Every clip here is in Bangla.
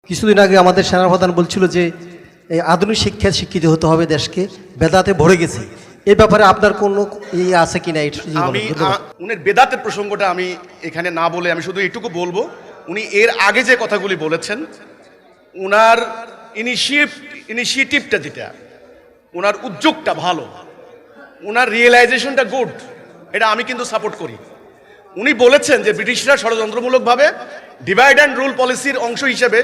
কিছুদিন আগে আমাদের সেনাপ্রধান বলছিল যে এই আধুনিক শিক্ষায় শিক্ষিত হতে হবে দেশকে, বেদাতে ভরে গেছে। এই ব্যাপারে আপনার কোনো আছে কিনা? আমি উনার বেদাতের প্রসঙ্গটা আমি এখানে না বলে আমি শুধু এইটুকু বলবো, উনি এর আগে যে কথাগুলি বলেছেন, উনার ইনিশিয়েটিভটা যেটা, উনার উদ্যোগটা ভালো, উনার রিয়েলাইজেশনটা গুড, এটা আমি কিন্তু সাপোর্ট করি। উনি বলেছেন যে ব্রিটিশরা ষড়যন্ত্রমূলকভাবে ডিভাইড অ্যান্ড রুল পলিসির অংশ হিসেবে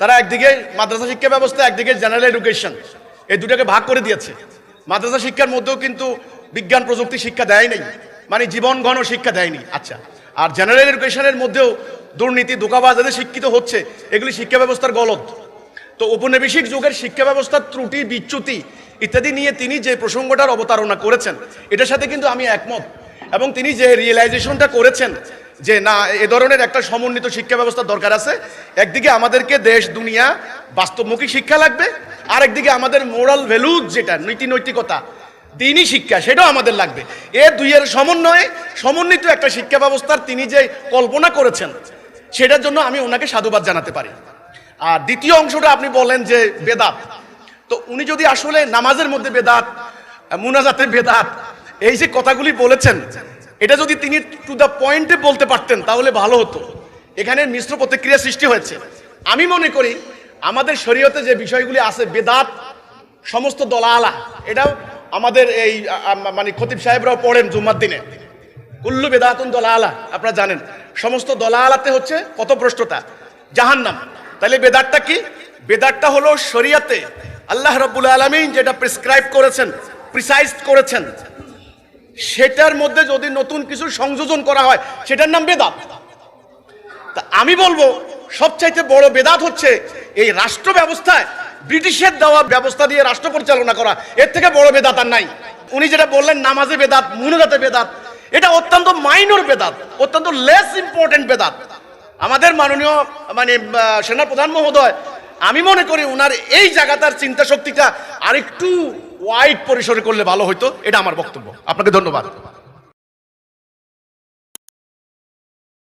তারা একদিকে মাদ্রাসা শিক্ষা ব্যবস্থা, একদিকে জেনারেল এডুকেশন, এই দুটাকে ভাগ করে দিয়েছে। মাদ্রাসা শিক্ষার মধ্যেও কিন্তু বিজ্ঞান প্রযুক্তি শিক্ষা দেয় নাই, মানে জীবন ঘন শিক্ষা দেয়নি। আচ্ছা, আর জেনারেল এডুকেশনের মধ্যেও দুর্নীতি, ধোঁকাবাজ যাদের শিক্ষিত হচ্ছে, এগুলি শিক্ষা ব্যবস্থার গলদ। তো ঔপনিবেশিক যুগের শিক্ষা ব্যবস্থার ত্রুটি, বিচ্যুতি ইত্যাদি নিয়ে তিনি যে প্রসঙ্গটার অবতারণা করেছেন, এটার সাথে কিন্তু আমি একমত। এবং তিনি যে রিয়েলাইজেশনটা করেছেন যে না, এ ধরনের একটা সমন্বিত শিক্ষা ব্যবস্থা দরকার আছে। একদিকে আমাদেরকে দেশ দুনিয়া বাস্তবমুখী শিক্ষা লাগবে, আর একদিকে আমাদের মোরাল ভ্যালুজ, যেটা নীতি নৈতিকতা, দিনই শিক্ষা, সেটাও আমাদের লাগবে। এ দুইয়ের সমন্বয়ে সমন্বিত একটা শিক্ষা ব্যবস্থার তিনি যে কল্পনা করেছেন, সেটার জন্য আমি ওনাকে সাধুবাদ জানাতে পারি। আর দ্বিতীয় অংশটা আপনি বলেন যে বেদাত, তো উনি যদি আসলে নামাজের মধ্যে বেদাত, মুনাজাতে বেদাত, এই যে কথাগুলি বলেছেন, এটা যদি তিনি টু দ্য পয়েন্টে বলতে পারতেন তাহলে ভালো হতো। এখানে মিশ্র প্রতিক্রিয়া সৃষ্টি হয়েছে। আমি মনে করি আমাদের শরীয়তে যে বিষয়গুলি আছে, বেদাত, সমস্ত দলালা, এটাও আমাদের এই মানে খতিব সাহেবরাও পড়েন জুম্মার দিনে, কুল্লু বেদাতুন দলালা, আপনারা জানেন। সমস্ত দলালাতে হচ্ছে পথভ্রষ্টতা, জাহান্নাম। তাহলে বেদাতটা কি? বেদাতটা হলো শরীয়তে আল্লাহ রাব্বুল আলামিন যেটা প্রেসক্রাইব করেছেন, প্রিসাইজ করেছেন, সেটার মধ্যে যদি নতুন কিছু সংযোজন করা হয়, সেটার নাম বেদাত। তা আমি বলবো সবচাইতে বড় বেদাত হচ্ছে এই রাষ্ট্র ব্যবস্থায় ব্রিটিশের দেওয়া ব্যবস্থা দিয়ে রাষ্ট্র পরিচালনা করা। এর থেকে বড় বেদাত আর নাই। উনি যেটা বললেন নামাজে বেদাত, মুনাজাতে বেদাত, এটা অত্যন্ত মাইনর বেদাত, অত্যন্ত লেস ইম্পর্টেন্ট বেদাত। আমাদের মাননীয় মানে সেনাপ্রধান মহোদয়, আমি মনে করি ওনার এই জায়গাটার চিন্তা শক্তিটা আরেকটু ওয়াইড পরিসরে করলে ভালো হতো। এটা আমার বক্তব্য। আপনাকে ধন্যবাদ।